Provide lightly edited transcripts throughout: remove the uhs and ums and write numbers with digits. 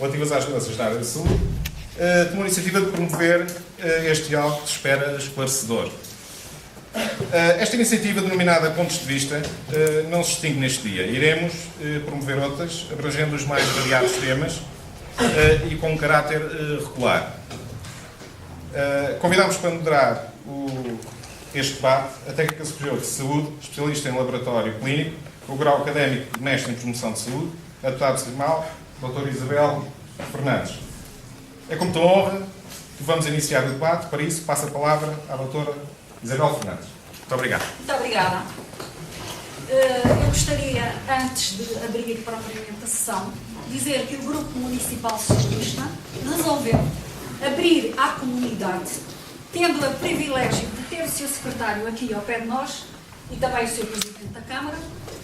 relativas às doenças da área da saúde, tomou a iniciativa de promover este diálogo que se espera esclarecedor. Esta iniciativa, denominada Pontos de Vista, não se extingue neste dia. Iremos promover outras, abrangendo os mais variados temas e com um caráter regular. Convidamos para moderar este debate a técnica superior de saúde, especialista em laboratório clínico, com o grau académico de mestre em promoção de saúde, a deputada Simal, doutora Isabel Fernandes. É com muita honra que vamos iniciar o debate. Para isso, passo a palavra à doutora Isabel Fernandes. Muito obrigado. Muito obrigada. Eu gostaria, antes de abrir propriamente a sessão, dizer que o Grupo Municipal Socialista resolveu abrir à comunidade, tendo o privilégio de ter o seu secretário aqui ao pé de nós e também o seu presidente da Câmara,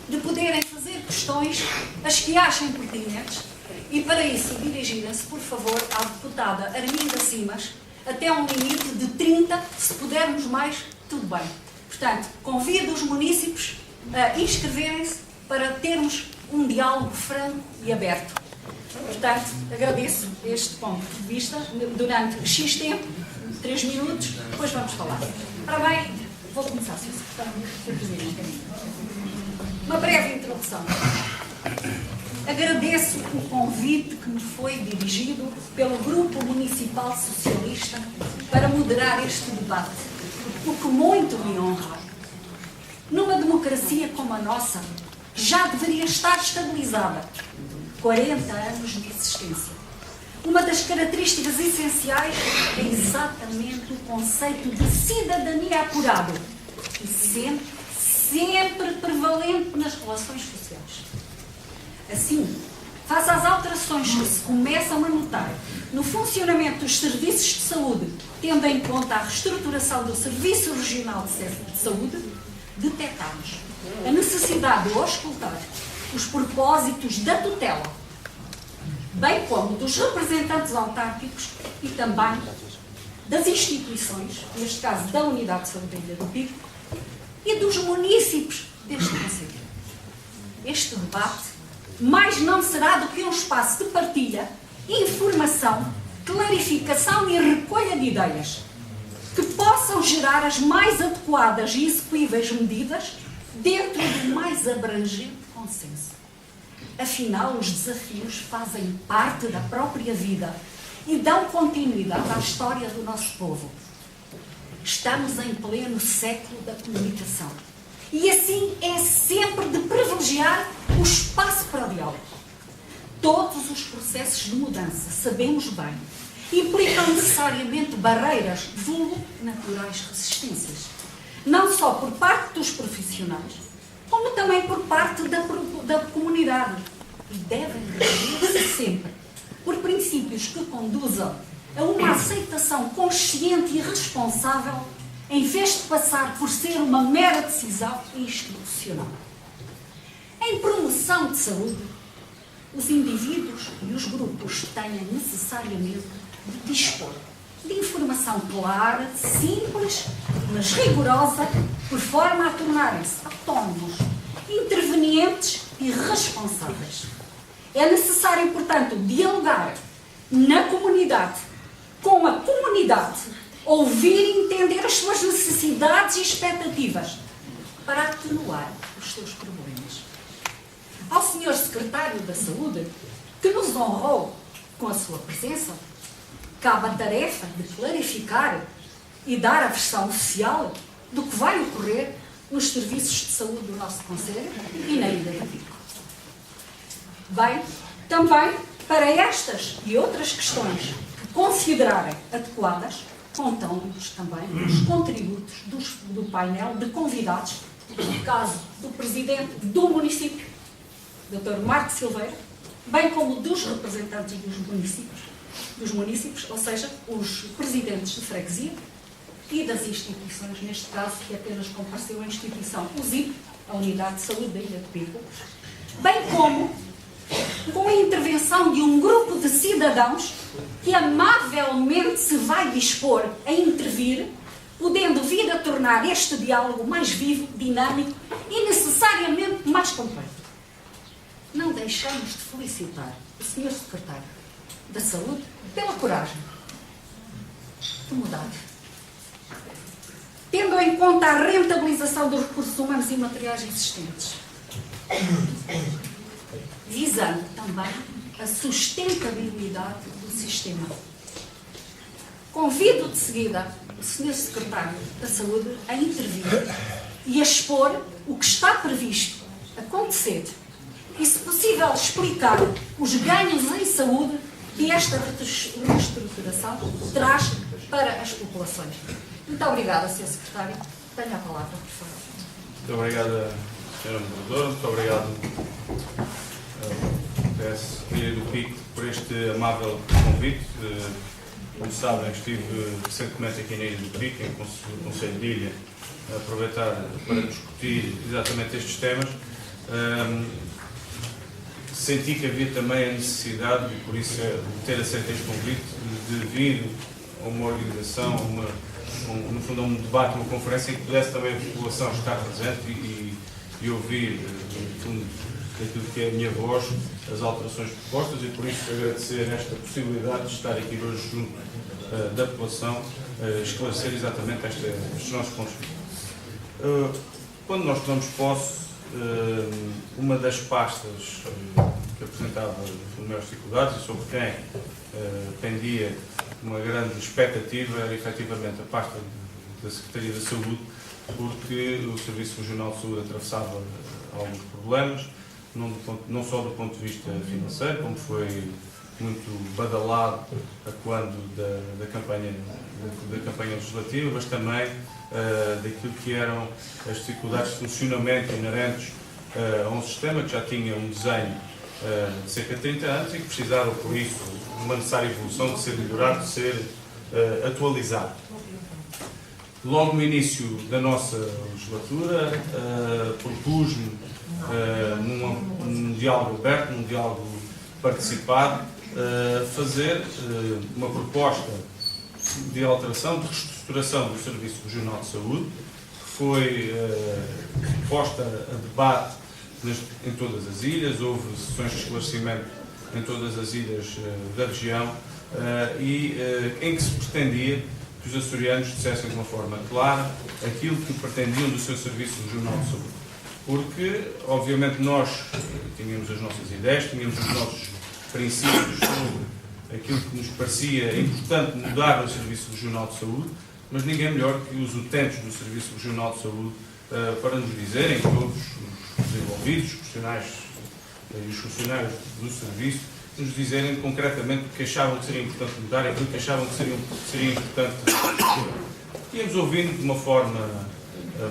de poderem fazer questões as que achem pertinentes e, para isso, dirigirem-se, por favor, à deputada Arminda Simas, até um limite de 30, se pudermos mais, tudo bem. Portanto, convido os munícipes a inscreverem-se para termos um diálogo franco e aberto. Portanto, agradeço este ponto de vista durante X tempo, 3 minutos, depois vamos falar. Ora bem, vou começar, Sr. Secretário. Uma breve introdução. Agradeço o convite que me foi dirigido pelo Grupo Municipal Socialista para moderar este debate, o que muito me honra. Numa democracia como a nossa, já deveria estar estabilizada. 40 anos de existência. Uma das características essenciais é exatamente o conceito de cidadania apurado e sempre prevalente nas relações sociais. Assim, face às alterações que se começam a notar no funcionamento dos serviços de saúde, tendo em conta a reestruturação do Serviço Regional de Saúde, detectamos a necessidade de auscultar os propósitos da tutela, bem como dos representantes autárquicos e também das instituições, neste caso da Unidade de Saúde da Ilha do Pico, e dos munícipes deste concelho. Este debate mais não será do que um espaço de partilha, informação, clarificação e recolha de ideias que possam gerar as mais adequadas e execuíveis medidas dentro do mais abrangente consenso. Afinal, os desafios fazem parte da própria vida e dão continuidade à história do nosso povo. Estamos em pleno século da comunicação. E assim é sempre de privilegiar o espaço para o diálogo. Todos os processos de mudança, sabemos bem, implicam necessariamente barreiras, vulgo naturais resistências. Não só por parte dos profissionais, como também por parte da comunidade. E devem reger-se sempre por princípios que conduzam a uma aceitação consciente e responsável, em vez de passar por ser uma mera decisão institucional. Em promoção de saúde, os indivíduos e os grupos têm necessariamente de dispor de informação clara, simples, mas rigorosa, por forma a tornarem-se autónomos, intervenientes e responsáveis. É necessário, portanto, dialogar na comunidade, com a comunidade, ouvir e entender as suas necessidades e expectativas para atenuar os seus problemas. Ao Sr. Secretário da Saúde, que nos honrou com a sua presença, cabe a tarefa de clarificar e dar a versão oficial do que vai ocorrer nos serviços de saúde do nosso concelho e na Ilha do Pico. Bem, também para estas e outras questões que considerarem adequadas, contamos também os contributos do painel de convidados, no caso do Presidente do município, Dr. Marco Silveira, bem como dos representantes dos municípios, ou seja, os presidentes de freguesia e das instituições, neste caso, que apenas compareceu a instituição USIP, a Unidade de Saúde da Ilha de Pico, bem como com a intervenção de um grupo de cidadãos que amavelmente se vai dispor a intervir, podendo vir a tornar este diálogo mais vivo, dinâmico e necessariamente mais completo. Não deixamos de felicitar o Sr. Secretário da Saúde pela coragem de mudar. Tendo em conta a rentabilização dos recursos humanos e materiais existentes, visando também a sustentabilidade do sistema. Convido de seguida o Sr. Secretário da Saúde a intervir e a expor o que está previsto acontecer e, se possível, explicar os ganhos em saúde que esta reestruturação traz para as populações. Muito obrigada, Sr. Secretário. Tenha a palavra, por favor. Muito obrigada, Sra. Moderadora. Muito obrigado, PS do PIC, por este amável convite. Como sabem, estive recentemente aqui na Ilha do Pico, no Conselho de Ilha, a aproveitar para discutir exatamente estes temas. Senti que havia também a necessidade, e por isso ter aceito este convite, de vir a uma organização, no fundo a um debate, uma conferência em que pudesse também a população estar presente e ouvir, no fundo, daquilo que é a minha voz, as alterações propostas, e por isso agradecer esta possibilidade de estar aqui hoje junto da população, esclarecer exatamente estes nossos pontos de vista. Quando nós tomamos posse, uma das pastas que apresentava maiores dificuldades e sobre quem pendia uma grande expectativa era efetivamente a pasta da Secretaria da Saúde, porque o Serviço Regional de Saúde atravessava alguns problemas, não só do ponto de vista financeiro, como foi muito badalado a quando da campanha legislativa, mas também daquilo que eram as dificuldades de funcionamento inerentes a um sistema que já tinha um desenho de cerca de 30 anos e que precisava, por isso, de uma necessária evolução, de ser melhorado, de ser atualizado. Logo no início da nossa legislatura, propus-me num diálogo aberto, num diálogo participado, fazer uma proposta de alteração, de reestruturação do Serviço Regional de Saúde, que foi posta a debate em todas as ilhas, houve sessões de esclarecimento em todas as ilhas da região, em que se pretendia que os açorianos dissessem de uma forma clara aquilo que pretendiam do seu Serviço Regional de Saúde. Porque, obviamente, nós tínhamos as nossas ideias, tínhamos os nossos princípios sobre aquilo que nos parecia importante mudar no Serviço Regional de Saúde, mas ninguém melhor que os utentes do Serviço Regional de Saúde para nos dizerem, todos os envolvidos, os profissionais e os funcionários do serviço, nos dizerem concretamente o que achavam que seria importante mudar e aquilo que achavam que seria importante reestruturar. Íamos ouvindo de uma forma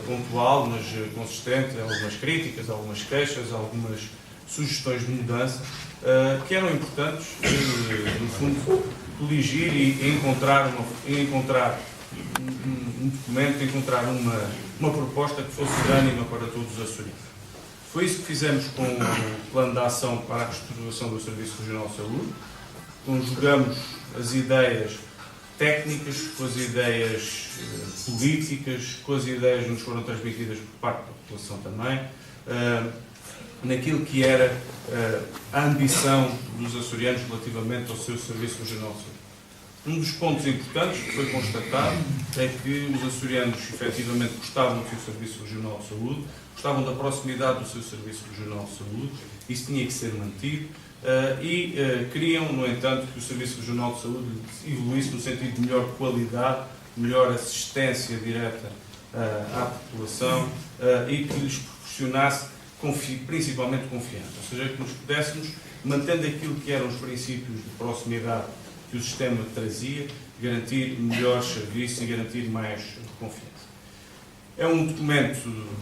pontual, mas consistente, algumas críticas, algumas queixas, algumas sugestões de mudança que eram importantes, no fundo, coligir e encontrar um documento, encontrar uma proposta que fosse unânime para todos os açorianos. Foi isso que fizemos com o Plano de Ação para a Reestruturação do Serviço Regional de Saúde. Conjugamos as ideias técnicas com as ideias políticas, com as ideias que nos foram transmitidas por parte da população também, naquilo que era a ambição dos açorianos relativamente ao seu Serviço Regional de Saúde. Um dos pontos importantes que foi constatado é que os açorianos efetivamente gostavam do seu Serviço Regional de Saúde, gostavam da proximidade do seu Serviço Regional de Saúde, isso tinha que ser mantido, queriam, no entanto, que o Serviço Regional de Saúde evoluísse no sentido de melhor qualidade, melhor assistência direta à população e que lhes proporcionasse principalmente confiança, ou seja, que nos pudéssemos, mantendo aquilo que eram os princípios de proximidade que o sistema trazia, garantir melhores serviços e garantir mais confiança. É um documento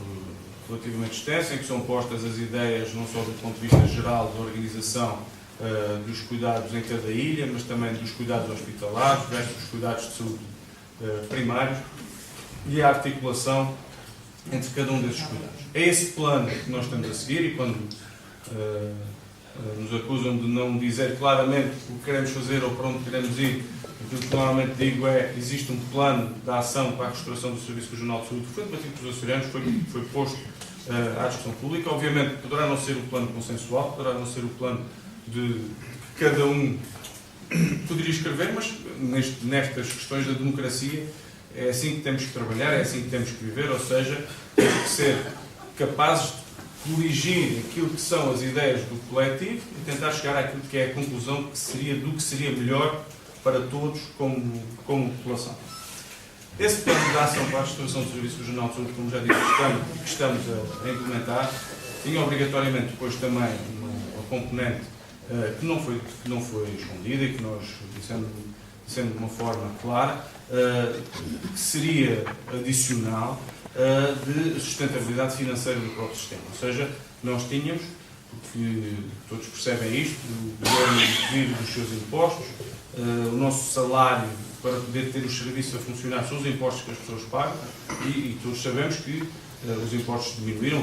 relativamente extenso, em que são postas as ideias, não só do ponto de vista geral da organização dos cuidados em cada ilha, mas também dos cuidados hospitalares, dos cuidados de saúde primários e a articulação entre cada um desses cuidados. É esse plano que nós estamos a seguir e quando nos acusam de não dizer claramente o que queremos fazer ou para onde queremos ir, aquilo que normalmente digo é que existe um plano de ação para a restauração do Serviço Regional de Saúde que foi debatido pelos açorianos, foi posto à discussão pública. Obviamente poderá não ser o plano consensual, poderá não ser o plano de que cada um poderia escrever, mas nestas questões da democracia é assim que temos que trabalhar, é assim que temos que viver, ou seja, temos que ser capazes de corrigir aquilo que são as ideias do coletivo e tentar chegar àquilo que é a conclusão do que seria melhor para todos como população. Esse plano de ação para a restauração do Serviço Regional de Saúde, como já disse, que estamos a implementar, tinha obrigatoriamente depois também uma componente que não foi escondida e que nós dissemos de uma forma clara, que seria adicional de sustentabilidade financeira do próprio sistema. Ou seja, nós tínhamos, porque todos percebem isto, o governo vive dos seus impostos, o nosso salário para poder ter os serviços a funcionar são os impostos que as pessoas pagam e todos sabemos que os impostos diminuíram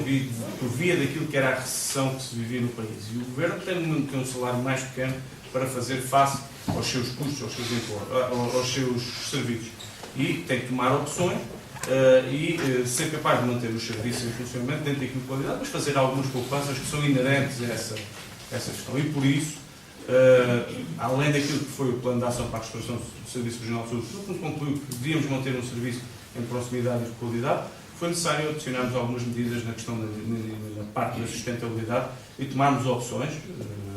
por via daquilo que era a recessão que se vivia no país. E o governo tem um salário mais pequeno para fazer face aos seus custos, aos seus impostos, aos seus serviços. E tem que tomar opções e ser capaz de manter os serviços em funcionamento dentro daquilo de qualidade, mas fazer algumas poupanças que são inerentes a essa questão. E por isso, além daquilo que foi o plano de ação para a restauração do Serviço Regional de Saúde, que concluiu que devíamos manter um serviço em proximidade e de qualidade, foi necessário adicionarmos algumas medidas na questão na parte da sustentabilidade e tomarmos opções,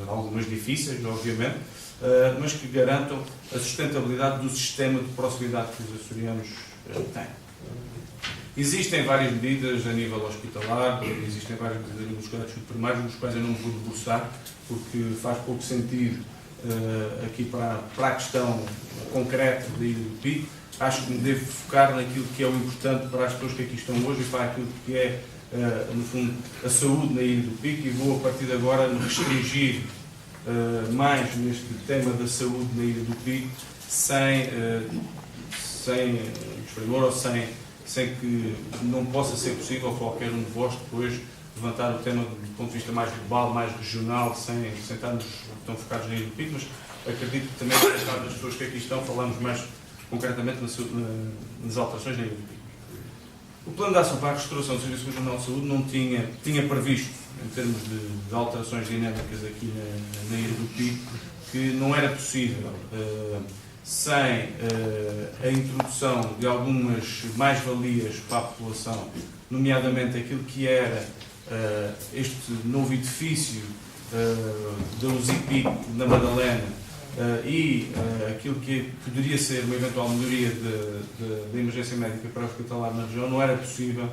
algumas difíceis, obviamente, mas que garantam a sustentabilidade do sistema de proximidade que os açorianos têm. Existem várias medidas a nível hospitalar, existem várias medidas a nível dos cuidados primários, nos quais eu não me vou debruçar, porque faz pouco sentido aqui para a questão concreta da Ilha do Pico. Acho que me devo focar naquilo que é o importante para as pessoas que aqui estão hoje e para aquilo que é, no fundo, a saúde na Ilha do Pico, e vou, a partir de agora, me restringir mais neste tema da saúde na Ilha do Pico, sem desprimor ou sem que não possa ser possível qualquer um de vós depois levantar o tema do ponto de vista mais global, mais regional, sem estarmos tão focados na Ilha do Pico, mas acredito que também, das pessoas que aqui estão, falamos mais concretamente nas alterações na Ilha do Pico. O plano de ação para a restauração do Serviço Regional de Saúde não tinha previsto, em termos de alterações dinâmicas aqui na Ilha do Pico, que não era possível, sem a introdução de algumas mais-valias para a população, nomeadamente aquilo que era este novo edifício da USIPIC na Madalena, e aquilo que poderia ser uma eventual melhoria da emergência médica para hospitalar na região, não era possível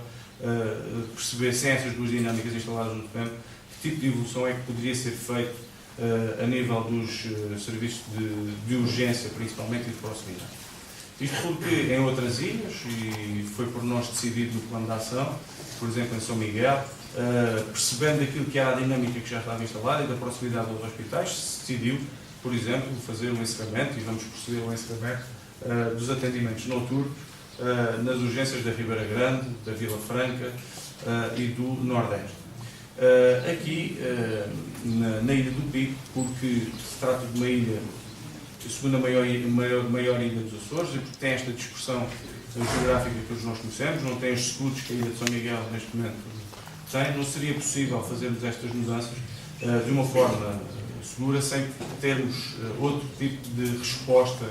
perceber, sem essas duas dinâmicas instaladas no terreno, que tipo de evolução é que poderia ser feito a nível dos serviços de urgência, principalmente, e de proximidade. Isto porque em outras ilhas, e foi por nós decidido no plano de ação, por exemplo em São Miguel, percebendo aquilo que era a dinâmica que já estava instalada e da proximidade dos hospitais, se decidiu, por exemplo, fazer um encerramento, e vamos proceder ao encerramento dos atendimentos noturnos nas urgências da Ribeira Grande, da Vila Franca e do Nordeste. Aqui, na Ilha do Pico, porque se trata de uma ilha, a segunda maior ilha dos Açores, e porque tem esta dispersão geográfica que todos nós conhecemos, não tem os escudos que a Ilha de São Miguel neste momento tem, não seria possível fazermos estas mudanças de uma forma segura, sem termos outro tipo de resposta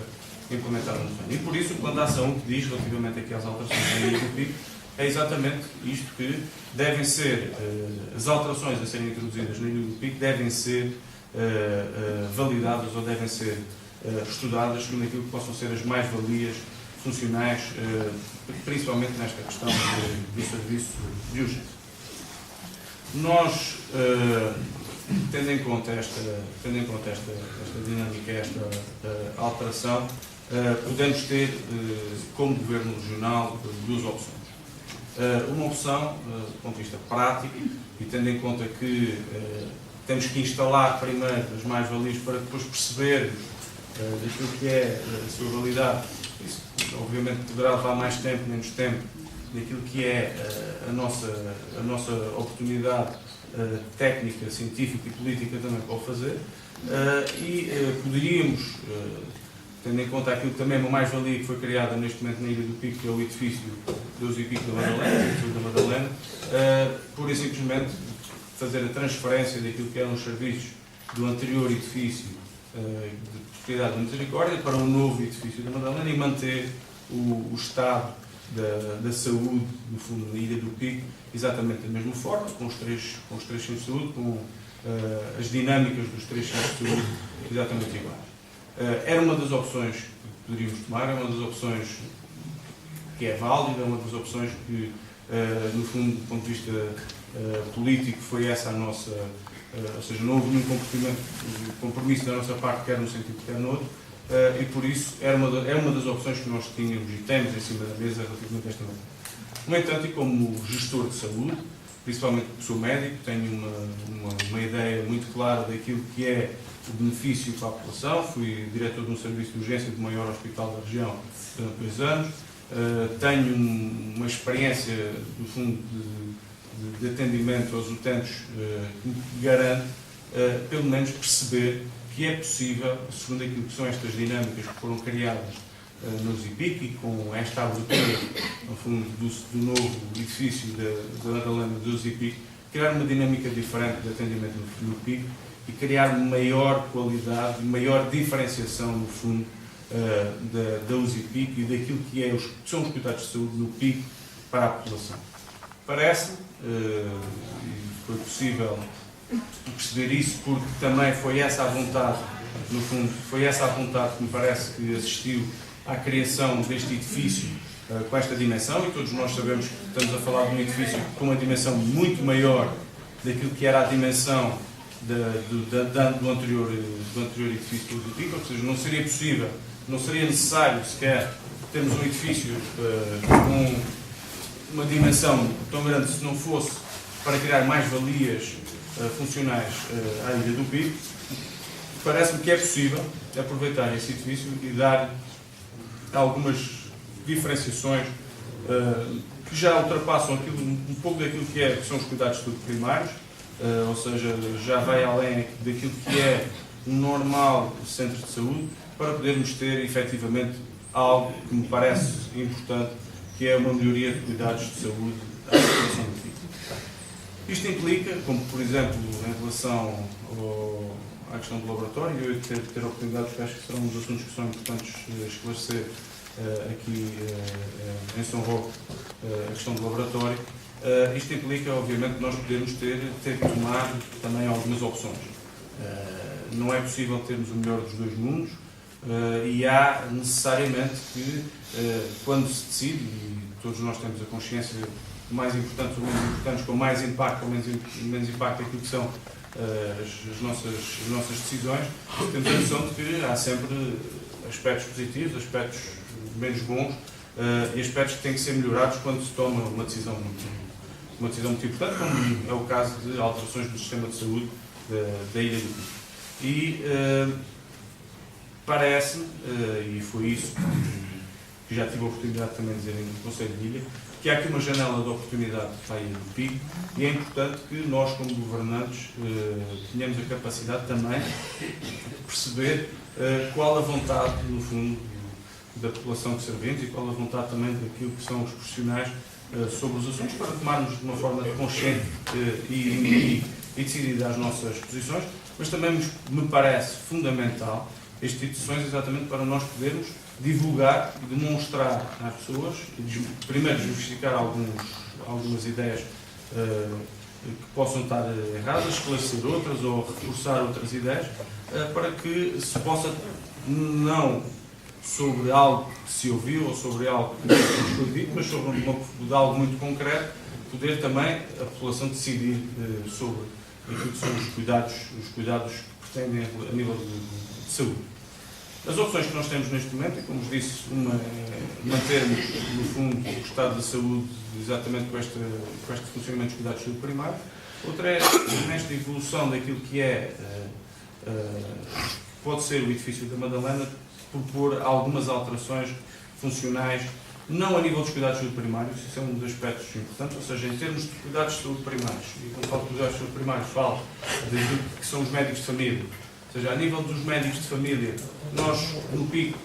implementada no terreno. E por isso o plano de ação que diz relativamente aqui às alterações na Ilha do Pico é exatamente isto, que devem ser, as alterações a serem introduzidas na Ilha do Pico devem ser validadas ou devem ser estudadas segundo aquilo que possam ser as mais-valias funcionais, principalmente nesta questão do serviço de urgência. Nós, tendo em conta esta dinâmica, esta alteração, podemos ter, como Governo Regional, duas opções. Uma opção, do ponto de vista prático, e tendo em conta que temos que instalar primeiro as mais-valias para depois perceber daquilo que é a sua validade. Isso, obviamente, poderá levar mais tempo, menos tempo, daquilo que é a nossa oportunidade técnica, científica e política também para o fazer, e poderíamos, tendo em conta aquilo que também é uma mais-valia que foi criada neste momento na Ilha do Pico, que é o edifício do USIPIC da Madalena, pura e simplesmente fazer a transferência daquilo que eram os serviços do anterior edifício de propriedade da Misericórdia para um novo edifício da Madalena e manter o estado da saúde, no fundo, na Ilha do Pico, exatamente da mesma forma, com os três centros de saúde, com as dinâmicas dos 3 centros de saúde exatamente iguais. Era uma das opções que poderíamos tomar, é uma das opções que é válida, é uma das opções que, no fundo, do ponto de vista político, foi essa a nossa, ou seja, não houve nenhum compromisso da nossa parte, quer num sentido, quer no outro, e por isso é uma das opções que nós tínhamos e temos em cima da mesa relativamente a esta matéria. No entanto, e como gestor de saúde, principalmente porque sou médico, tenho uma ideia muito clara daquilo que é o benefício para a população. Fui diretor de um serviço de urgência do maior hospital da região durante 2 anos. Tenho uma experiência, no fundo, de atendimento aos utentes que me garante, pelo menos, perceber que é possível, segundo aquilo que são estas dinâmicas que foram criadas no ZIPIC e com esta abertura, no fundo, do novo edifício da Madalena do ZIPIC, criar uma dinâmica diferente de atendimento no PIC e criar maior qualidade, maior diferenciação, no fundo, da UZIPIC e daquilo que são os cuidados de saúde no PIC para a população. Parece, foi possível perceber isso porque também foi essa a vontade, no fundo, foi essa a vontade que me parece que assistiu à criação deste edifício com esta dimensão, e todos nós sabemos que estamos a falar de um edifício com uma dimensão muito maior daquilo que era a dimensão do anterior edifício do ZIPIC, ou seja, não seria possível, não seria necessário sequer termos um edifício com uma dimensão tão grande se não fosse para criar mais valias funcionais à Ilha do Pico. Parece-me que é possível aproveitar esse edifício e dar algumas diferenciações que já ultrapassam um pouco daquilo que são os cuidados de saúde primários, ou seja, já vai além daquilo que é um normal centro de saúde, para podermos ter efetivamente algo que me parece importante, que é uma melhoria de cuidados de saúde à população do Pico. Isto implica, como por exemplo, em relação à questão do laboratório, eu ter a oportunidade, porque acho que serão um dos assuntos que são importantes esclarecer aqui em São Roque, a questão do laboratório. Isto implica, obviamente, nós podermos ter que tomar também algumas opções. Não é possível termos o melhor dos dois mundos e há necessariamente que, quando se decide, e todos nós temos a consciência mais importantes ou menos importantes, com mais impacto ou menos impacto daquilo que são as nossas decisões, temos a noção de que há sempre aspectos positivos, aspectos menos bons e aspectos que têm que ser melhorados quando se toma uma decisão muito importante, como é o caso de alterações no sistema de saúde da Ilha do Pico. E parece-me, e foi isso que já tive a oportunidade também de dizer no Conselho de Ilha, que há aqui uma janela de oportunidade para a Ilha do Pico e é importante que nós, como governantes, tenhamos a capacidade também de perceber qual a vontade, no fundo, da população que servimos e qual a vontade também daquilo que são os profissionais sobre os assuntos, para tomarmos de uma forma consciente e decidida as nossas posições, mas também me parece fundamental este tipo de sessões exatamente para nós podermos divulgar e demonstrar às pessoas, primeiro justificar algumas ideias que possam estar erradas, esclarecer outras ou reforçar outras ideias, para que se possa, não sobre algo que se ouviu ou sobre algo que foi dito, mas sobre algo muito concreto, poder também a população decidir sobre aquilo que são os cuidados que pretendem a nível de saúde. As opções que nós temos neste momento, e como vos disse, uma é mantermos, no fundo, o estado da saúde exatamente com este funcionamento dos cuidados de saúde primários. Outra é, nesta evolução daquilo que pode ser o edifício da Madalena, propor algumas alterações funcionais, não a nível dos cuidados de saúde primários, isso é um dos aspectos importantes, ou seja, em termos de cuidados de saúde primários, e quando falo de cuidados de saúde primários, falo que são os médicos de família. Ou seja, a nível dos médicos de família, nós no Pico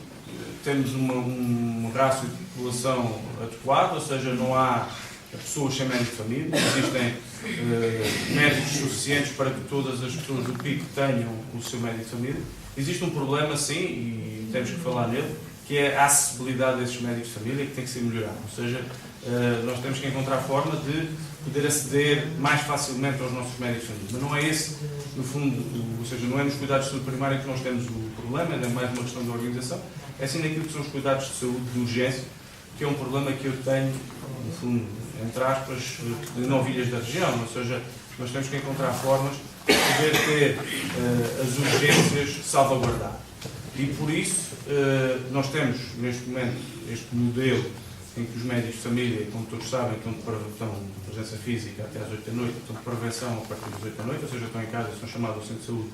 temos um rácio de população adequado, ou seja, não há pessoas sem médico de família, existem médicos suficientes para que todas as pessoas do PIC tenham o seu médico de família. Existe um problema, sim, e temos que falar nele, que é a acessibilidade desses médicos de família, que tem que ser melhorada. Ou seja, nós temos que encontrar forma de poder aceder mais facilmente aos nossos médicos de família. Mas não é esse, no fundo, ou seja, não é nos cuidados de saúde primária que nós temos o problema, é mais uma questão de organização, é sim naquilo que são os cuidados de saúde de urgência, que é um problema que eu tenho, no fundo, entre aspas, de novilhas da região. Ou seja, nós temos que encontrar formas de poder ter as urgências salvaguardadas. E por isso, nós temos, neste momento, este modelo em que os médicos de família, como todos sabem, estão de presença física até às 8 da noite, estão de prevenção a partir das 8 da noite, ou seja, estão em casa, são chamados ao centro de saúde,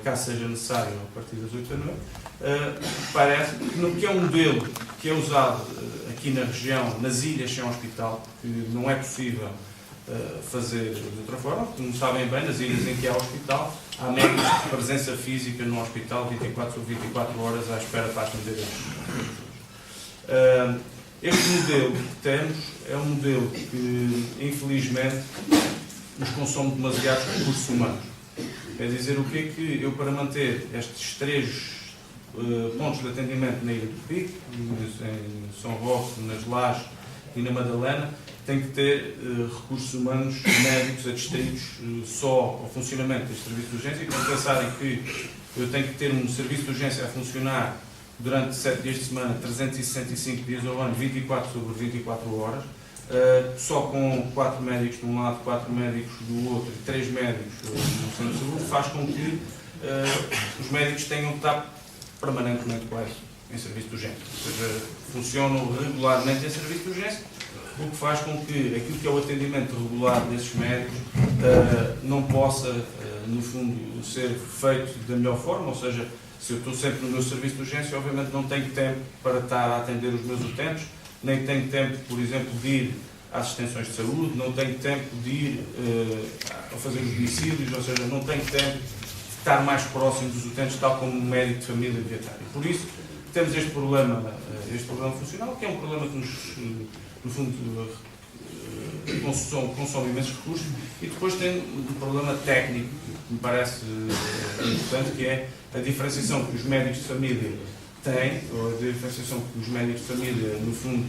caso seja necessário, a partir das 8 da noite. Parece que é um modelo que é usado aqui na região, nas ilhas sem hospital, que não é possível fazer de outra forma. Como sabem bem, nas ilhas em que há hospital, há médicos de presença física no hospital 24 sobre 24 horas à espera para atender as pessoas. Este modelo que temos é um modelo que, infelizmente, nos consome demasiados recursos humanos. Quer dizer, o que é que eu, para manter estes 3 pontos de atendimento na Ilha do Pico, em São Roque, nas Lajes e na Madalena, tenho que ter recursos humanos médicos adstritos só ao funcionamento deste serviço de urgência, e quando pensarem que eu tenho que ter um serviço de urgência a funcionar durante 7 dias de semana, 365 dias ao ano, 24 sobre 24 horas, só com 4 médicos de um lado, 4 médicos do outro e 3 médicos no centro de saúde, faz com que os médicos tenham de estar permanentemente quase em serviço de urgência. Ou seja, funcionam regularmente em serviço de urgência, o que faz com que aquilo que é o atendimento regular desses médicos não possa, no fundo, ser feito da melhor forma. Ou seja, se eu estou sempre no meu serviço de urgência, obviamente não tenho tempo para estar a atender os meus utentes, nem tenho tempo, por exemplo, de ir às extensões de saúde, não tenho tempo de ir a fazer os domicílios, ou seja, não tenho tempo de estar mais próximo dos utentes, tal como um médico de família devia estar. E por isso temos este problema funcional, que é um problema que nos, no fundo, consome imensos recursos, e depois tem um problema técnico que me parece importante, que é a diferenciação que os médicos de família têm, ou a diferenciação que os médicos de família, no fundo,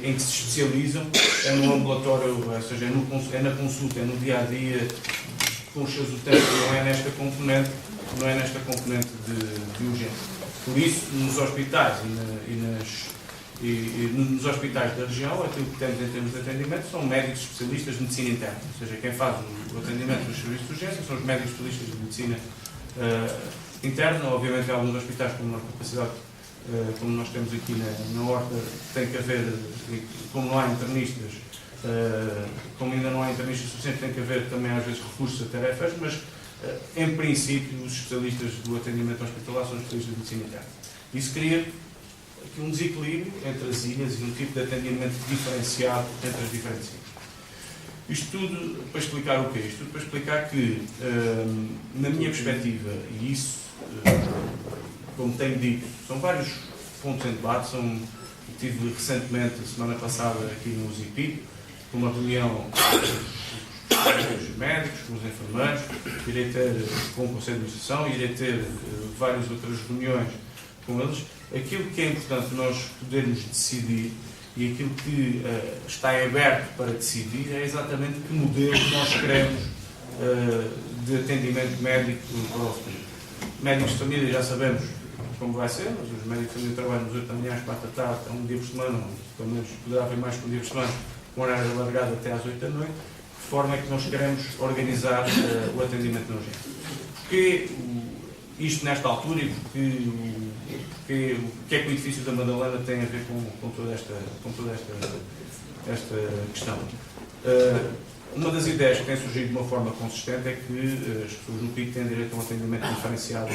em que se especializam, é no ambulatório, ou seja, é na consulta, é no dia-a-dia com os seus utentes, não é nesta componente de urgência. Por isso, nos hospitais e nos hospitais da região, aquilo que temos em termos de atendimento são médicos especialistas de medicina interna, ou seja, quem faz o atendimento dos serviços de urgência são os médicos especialistas de medicina interna. Obviamente, há alguns hospitais com menor capacidade, como nós temos aqui na Horta, tem que haver, como não há internistas, como ainda não há internistas suficientes, tem que haver também às vezes recursos a tarefas, mas em princípio os especialistas do atendimento hospitalar são especialistas de medicina interna. Isso cria aqui um desequilíbrio entre as ilhas e um tipo de atendimento diferenciado entre as diferentes ilhas. Isto tudo para explicar o quê? Isto tudo para explicar que, na minha perspectiva, e isso, como tenho dito, são vários pontos em debate. Tive recentemente, semana passada, aqui no ZIPI, uma reunião com os médicos, com os enfermeiros, irei ter com o Conselho de Administração, irei ter várias outras reuniões com eles. Aquilo que é importante nós podermos decidir e aquilo que está aberto para decidir é exatamente que modelo nós queremos de atendimento médico para o futuro. Médicos de família já sabemos como vai ser, mas os médicos de família trabalham das 8 da manhã às 4 da tarde, um dia por semana, pelo menos poderá haver mais que um dia por semana, com horário alargado até às 8 da noite. De forma é que nós queremos organizar o atendimento na urgência. Porquê isto nesta altura e porque o que é que o edifício da Madalena tem a ver com toda esta questão? Uma das ideias que tem surgido de uma forma consistente é que as pessoas no PIC têm direito a um atendimento diferenciado,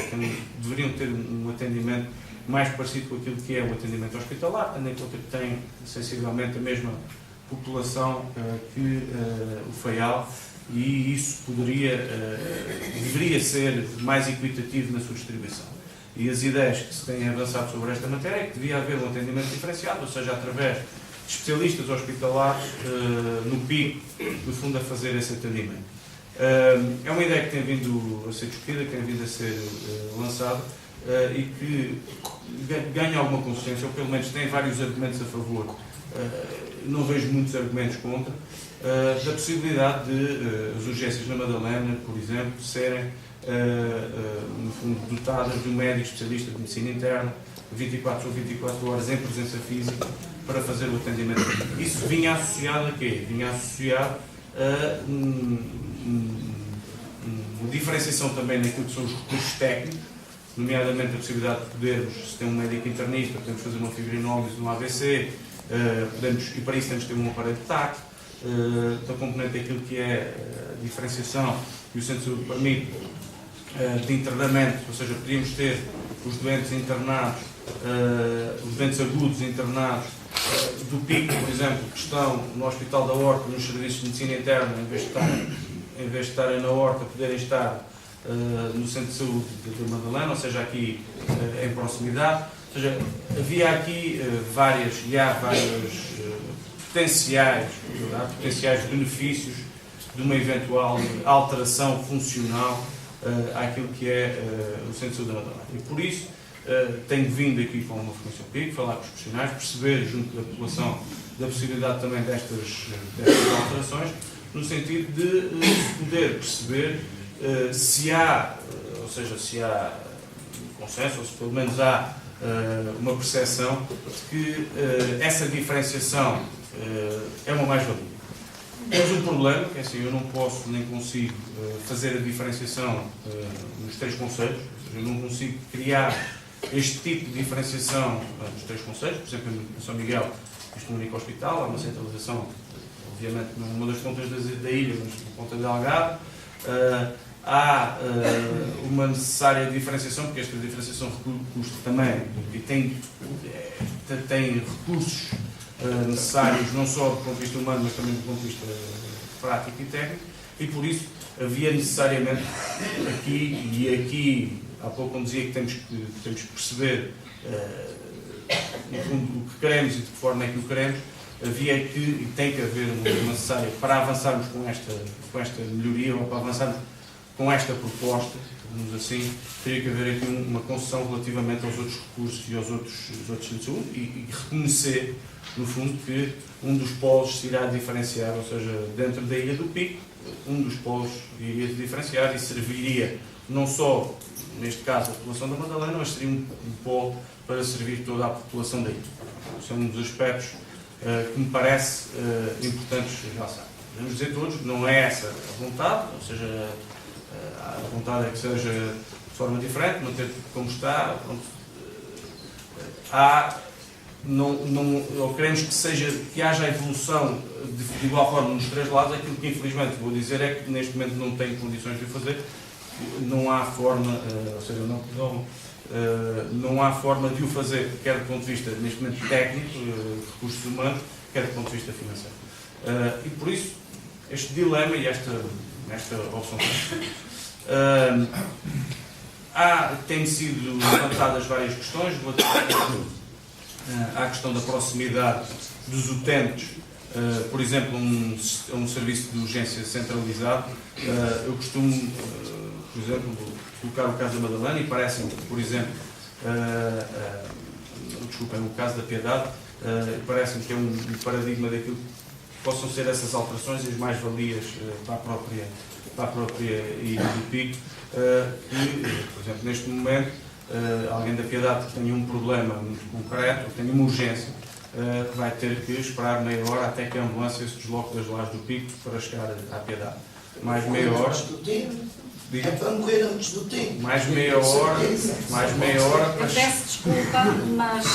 deveriam ter um atendimento mais parecido com aquilo que é o atendimento hospitalar, tendo em conta que tem sensivelmente a mesma população que o FAIAL, e isso deveria ser mais equitativo na sua distribuição. E as ideias que se têm avançado sobre esta matéria é que devia haver um atendimento diferenciado, ou seja, através de especialistas hospitalares no PIC, no fundo, a fazer esse atendimento. É uma ideia que tem vindo a ser discutida, que tem vindo a ser lançada e que ganha alguma consistência, ou pelo menos tem vários argumentos a favor. Não vejo muitos argumentos contra, da possibilidade de as urgências na Madalena, por exemplo, serem no fundo, dotadas de um médico especialista de medicina interna, 24 ou 24 horas em presença física, para fazer o atendimento. Isso vinha associado a quê? Vinha associado a uma diferenciação também naquilo que são os recursos técnicos, nomeadamente a possibilidade de podermos, se tem um médico internista, podemos fazer uma fibrinólise no AVC, e para isso temos que ter um aparelho de TAC, da componente daquilo que é a diferenciação que o Centro de Saúde permite de internamento, ou seja, podíamos ter os doentes internados, os doentes agudos internados do PIC, por exemplo, que estão no Hospital da Horta, nos serviços de medicina interna, em vez de estarem na Horta, poderem estar no Centro de Saúde de Madalena, ou seja, aqui em proximidade. Ou seja, havia aqui vários potenciais benefícios de uma eventual alteração funcional àquilo que é o Centro de Saúde da Madalena. E por isso tenho vindo aqui com uma frequência ao PIC, falar com os profissionais, perceber junto da população da possibilidade também destas alterações, no sentido de poder perceber se há consenso, ou se pelo menos há uma percepção de que essa diferenciação é uma mais-valia. Temos um problema, que é assim, eu não posso nem consigo fazer a diferenciação nos 3 concelhos, eu não consigo criar este tipo de diferenciação nos 3 concelhos. Por exemplo, em São Miguel, isto é um único hospital, há uma centralização, obviamente, numa das pontas da ilha, mas na ponta de Algarve. Há uma necessária diferenciação, porque esta diferenciação custa também, e tem recursos necessários, não só do ponto de vista humano, mas também do ponto de vista prático e técnico, e por isso havia necessariamente aqui, há pouco como dizia que temos que perceber no fundo, o que queremos e de que forma é que o queremos, havia que e tem que haver uma necessária para avançarmos com esta melhoria, ou para avançarmos com esta proposta, digamos assim, teria que haver aqui uma concessão relativamente aos outros recursos e aos outros centros de saúde e reconhecer, no fundo, que um dos polos se irá diferenciar, ou seja, dentro da Ilha do Pico, um dos polos iria se diferenciar e serviria não só, neste caso, a população da Madalena, mas seria um polo para servir toda a população da ilha. Esse é um dos aspectos que me parece importantes realçar. Podemos dizer todos, não é essa a vontade, ou seja, a vontade é que seja de forma diferente, manter como está. Ou queremos que haja evolução de igual forma nos 3 lados. Aquilo que infelizmente vou dizer é que neste momento não tenho condições de o fazer, não há forma, ou seja, não há forma de o fazer, quer do ponto de vista neste momento técnico, recursos humanos, quer do ponto de vista financeiro. E por isso este dilema e esta opção. Têm sido levantadas várias questões relativamente à questão da proximidade dos utentes, por exemplo, um serviço de urgência centralizado. Eu costumo, por exemplo, colocar o caso da Madalena e parece-me que, por exemplo, o caso da Piedade, parece-me que é um paradigma daquilo que possam ser essas alterações e as mais-valias para a própria Ilha do Pico, que, por exemplo, neste momento, alguém da Piedade que tenha um problema muito concreto, que tenha uma urgência, vai ter que esperar meia hora até que a ambulância se desloque das Lajes do Pico para chegar à Piedade. Mais meia hora. É para morrer antes do tempo. Mais meia hora. Eu peço desculpa, mas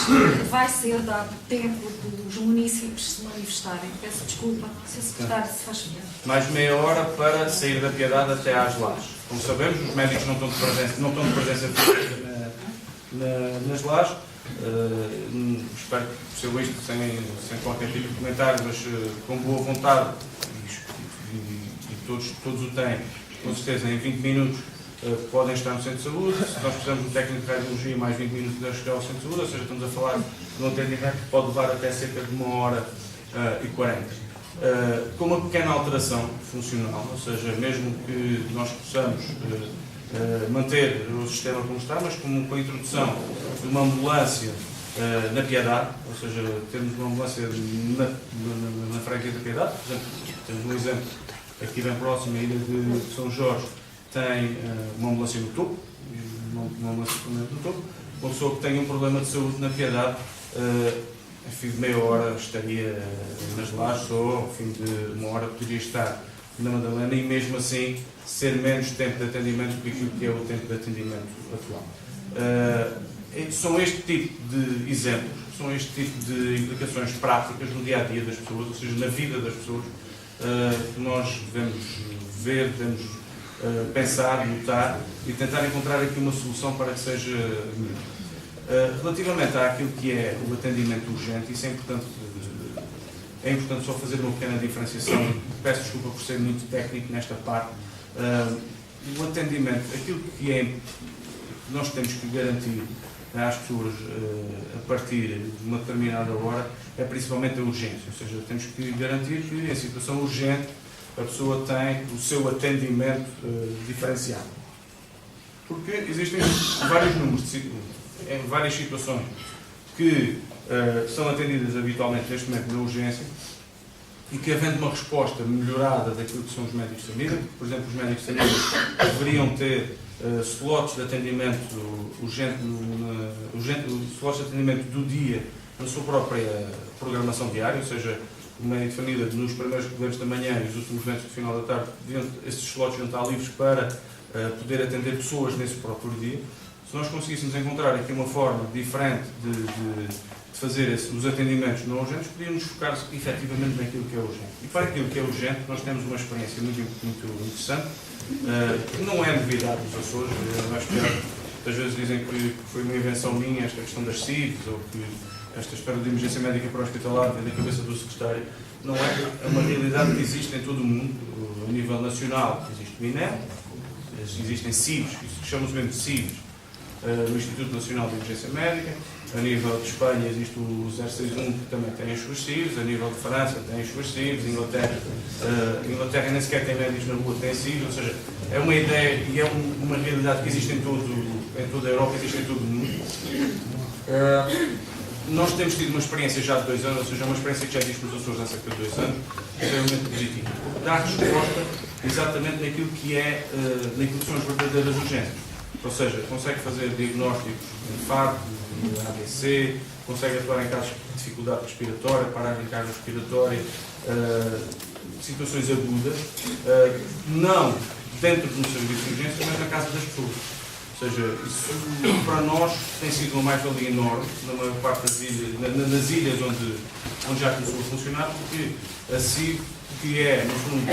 vai ser dado tempo dos municípios se manifestarem. Peço desculpa, Sr. Secretário, se faz favor. Mais meia hora para sair da Piedade até às Lajes. Como sabemos, os médicos não estão de presença física nas Lajes. Espero que percebam isto sem qualquer tipo de comentário, mas com boa vontade, e todos o têm, com certeza, em 20 minutos podem estar no Centro de Saúde. Se nós precisamos de um técnico de radiologia, mais 20 minutos para chegar ao Centro de Saúde, ou seja, estamos a falar de um atendimento que pode levar até cerca de 1 hora e 40. com uma pequena alteração funcional, ou seja, mesmo que nós possamos manter o sistema como está, mas com a introdução de uma ambulância na Piedade, ou seja, temos uma ambulância na freguesia da Piedade, por exemplo, temos um exemplo aqui bem próximo, a ilha de São Jorge tem uma ambulância no topo, uma ambulância no topo, uma pessoa que tem um problema de saúde na Piedade, a fim de meia hora estaria nas Lajes ou ao fim de uma hora poderia estar na Madalena e mesmo assim ser menos tempo de atendimento do que aquilo que é o tempo de atendimento atual. São este tipo de exemplos, são este tipo de implicações práticas no dia-a-dia das pessoas, ou seja, na vida das pessoas, que nós devemos ver, devemos pensar, notar e tentar encontrar aqui uma solução para que seja melhor. Relativamente àquilo que é o atendimento urgente, isso é importante só fazer uma pequena diferenciação, peço desculpa por ser muito técnico nesta parte. O atendimento, aquilo que nós temos que garantir às pessoas a partir de uma determinada hora é principalmente a urgência, ou seja, temos que garantir que em situação urgente a pessoa tem o seu atendimento diferenciado. Porque existem vários números, várias situações que são atendidas habitualmente neste momento na urgência e que, havendo uma resposta melhorada daquilo que são os médicos de família, por exemplo, os médicos de família deveriam ter slots de atendimento urgente, slots de atendimento do dia na sua própria programação diária, ou seja, o médico de família nos primeiros momentos da manhã e os últimos momentos do final da tarde, esses slots deviam estar livres para poder atender pessoas nesse próprio dia. Se nós conseguíssemos encontrar aqui uma forma diferente de fazer os atendimentos não urgentes, podíamos focar efetivamente naquilo que é urgente. E para aquilo que é urgente, nós temos uma experiência muito interessante, que não é novidade dos Açores. Acho que às vezes dizem que foi uma invenção minha esta questão das CIVs, ou que esta história de emergência médica para o hospitalar vem da cabeça do secretário. Não é uma realidade que existe em todo o mundo. A nível nacional existe o INEM, existem CIVs, isso chamamos mesmo de CIVs, no Instituto Nacional de Emergência Médica. A nível de Espanha existe o 061, que também tem as suas CIVs. A nível de França tem as suas CIVs. Inglaterra nem sequer tem médicos na rua, tem CIVs. Ou seja, é uma ideia e é uma realidade que existe em toda a Europa, existe em todo o mundo. Nós temos tido uma experiência já de 2 anos, ou seja, uma experiência que já existe nos Açores há cerca de 2 anos, extremamente positiva. Dá resposta exatamente naquilo que são as verdadeiras urgências. Ou seja, consegue fazer diagnósticos de infarto, de AVC, consegue atuar em casos de dificuldade respiratória, parar em casos respiratórios, situações agudas, não dentro de um serviço de urgência, mas na casa das pessoas. Ou seja, isso para nós tem sido uma mais-valia enorme, na maior parte das ilhas, nas ilhas onde já começou a funcionar, porque a CIV, que é, no fundo,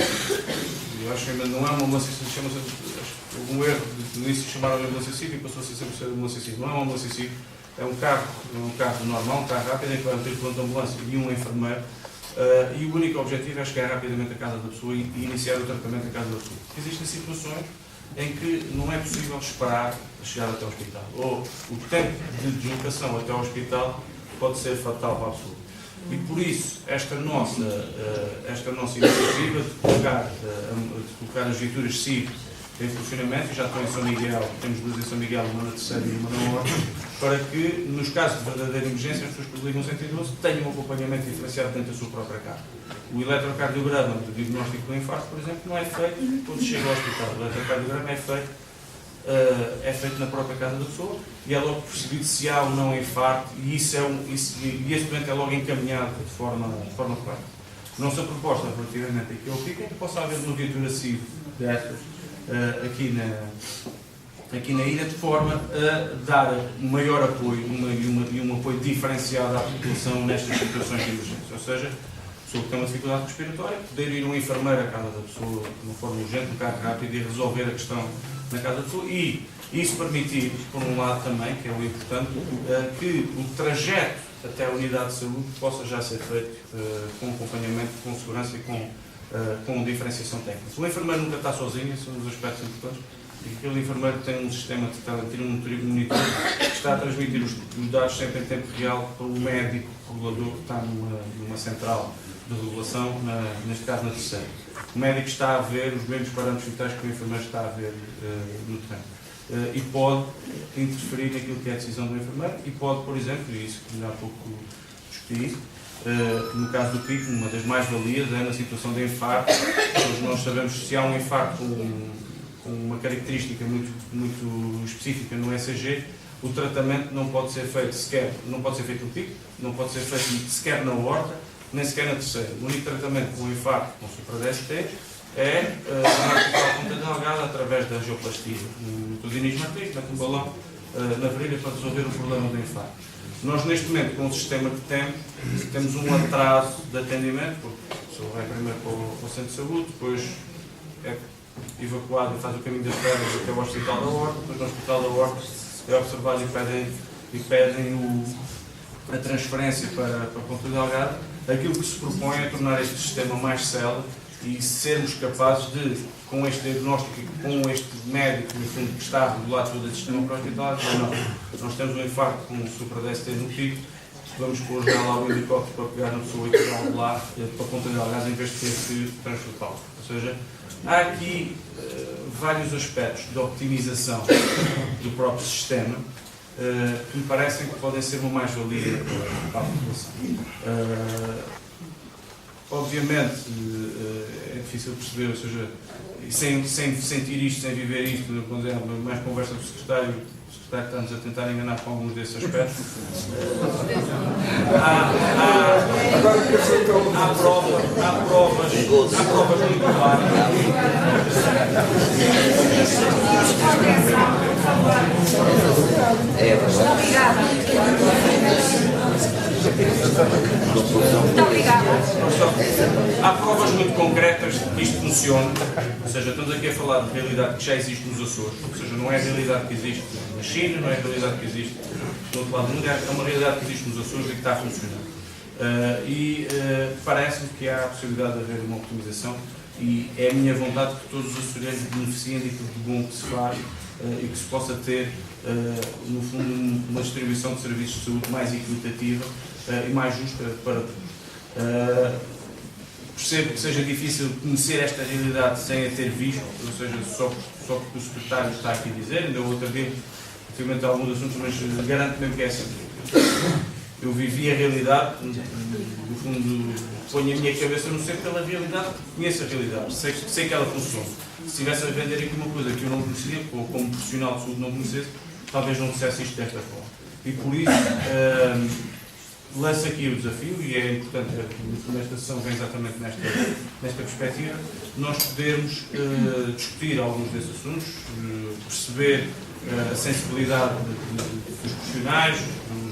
eu acho que não é uma ambulância, chama-se algum erro de início chamaram de ambulância CIV e passou a ser sempre ambulância CIV. Não é uma ambulância CIV, é um carro normal, um carro rápido, em que vai um tripulante de ambulância e um enfermeiro. E o único objetivo é chegar rapidamente à casa da pessoa e iniciar o tratamento à casa da pessoa. Existem situações em que não é possível esperar a chegar até ao hospital. Ou o tempo de deslocação até ao hospital pode ser fatal para a pessoa. E por isso, esta nossa iniciativa de colocar as viaturas CIV em funcionamento, já estão em São Miguel, temos 2 em São Miguel, uma na Terceira e uma na Horta, para que, nos casos de verdadeira emergência, as pessoas que ligam 112 tenham um acompanhamento diferenciado dentro da sua própria casa. O eletrocardiograma do diagnóstico do infarto, por exemplo, não é feito quando chega ao hospital. O eletrocardiograma é feito na própria casa da pessoa e é logo percebido se há ou não infarto e esse doente é logo encaminhado de forma correta. Nossa proposta relativamente aqui ao PIC é que possa haver uma viatura CIV destas aqui na ilha, de forma a dar um maior apoio e um apoio diferenciado à população nestas situações de emergência. Ou seja, a pessoa que tem uma dificuldade respiratória, poder ir um enfermeiro à casa da pessoa de uma forma urgente, um carro rápido e resolver a questão na casa da pessoa. E isso permitir, por um lado também, que é o importante, que o trajeto até a unidade de saúde possa já ser feito com acompanhamento, com segurança e com diferenciação técnica. O enfermeiro nunca está sozinho, esse é um dos aspectos importantes, e aquele enfermeiro tem um sistema tem um monitor que está a transmitir os dados sempre em tempo real para o médico regulador que está numa central de regulação, neste caso na terceira. O médico está a ver os mesmos parâmetros vitais que o enfermeiro está a ver no terreno. E pode interferir naquilo que é a decisão do enfermeiro e pode, por exemplo, e isso que há pouco discuti, no caso do pico, uma das mais-valias é na situação de infarto. Todos nós sabemos que se há um infarto com uma característica muito específica no ECG, o tratamento não pode ser feito sequer, não pode ser feito no pico, não pode ser feito sequer na aorta, nem sequer na terceira. O único tratamento com o infarto com supra-DST é a ponta delgada através da angioplastia. No tudinismo artístico, mete um balão na virilha para resolver o problema do infarto. Nós, neste momento, com o sistema que temos um atraso de atendimento, porque a pessoa vai primeiro para o centro de saúde, depois é evacuado e faz o caminho das pedras até o Hospital da Horta, depois no Hospital da Horta é observado e pedem a transferência para a Ponta Delgada. Aquilo que se propõe é tornar este sistema mais célere e sermos capazes de, com este diagnóstico e com este médico, no fundo, que está a regular todo o sistema para o hospital, não, nós temos um infarto com um supra-DST no pico, vamos pôr já lá o helicóptero para pegar na pessoa e tirar de lá para a Ponta Delgada em vez de ter que transportá-lo. Ou seja, há aqui vários aspectos de optimização do próprio sistema que me parecem que podem ser uma mais-valia para a população. Obviamente é difícil perceber, ou seja, sem sentir isto, sem viver isto, quando é mais conversa com o secretário está-nos a tentar enganar com alguns desses aspectos. Há provas muito claras. Obrigada. Muito obrigada. Há provas muito concretas de que isto funciona, ou seja, estamos aqui a falar de realidade que já existe nos Açores, ou seja, não é a realidade que existe na China, não é a realidade que existe do outro lado do mundo, é uma realidade que existe nos Açores e que está a funcionar. Parece-me que há a possibilidade de haver uma optimização e é a minha vontade que todos os açorianos beneficiem daquilo de bom que se faz e que se possa ter, no fundo, uma distribuição de serviços de saúde mais equitativa e mais justa para todos. Percebo que seja difícil conhecer esta realidade sem a ter visto, ou seja, só porque o secretário está aqui a dizer, ainda outro dia, relativamente a alguns assuntos, mas garanto mesmo que é assim. Eu vivi a realidade, no fundo, ponho a minha cabeça no centro pela realidade, conheço a realidade, sei que ela funciona. Se estivesse a vender aqui uma coisa que eu não conhecia, ou como profissional de saúde não conhecesse, talvez não dissesse isto desta forma. E por isso, lanço aqui o desafio, e é importante que esta sessão vem exatamente nesta perspectiva, nós podermos discutir alguns desses assuntos, perceber a sensibilidade dos profissionais,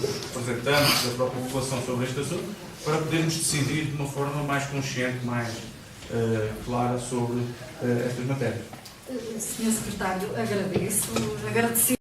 dos representantes da própria população sobre este assunto, para podermos decidir de uma forma mais consciente, mais clara sobre estas matérias. Senhor Secretário, agradecer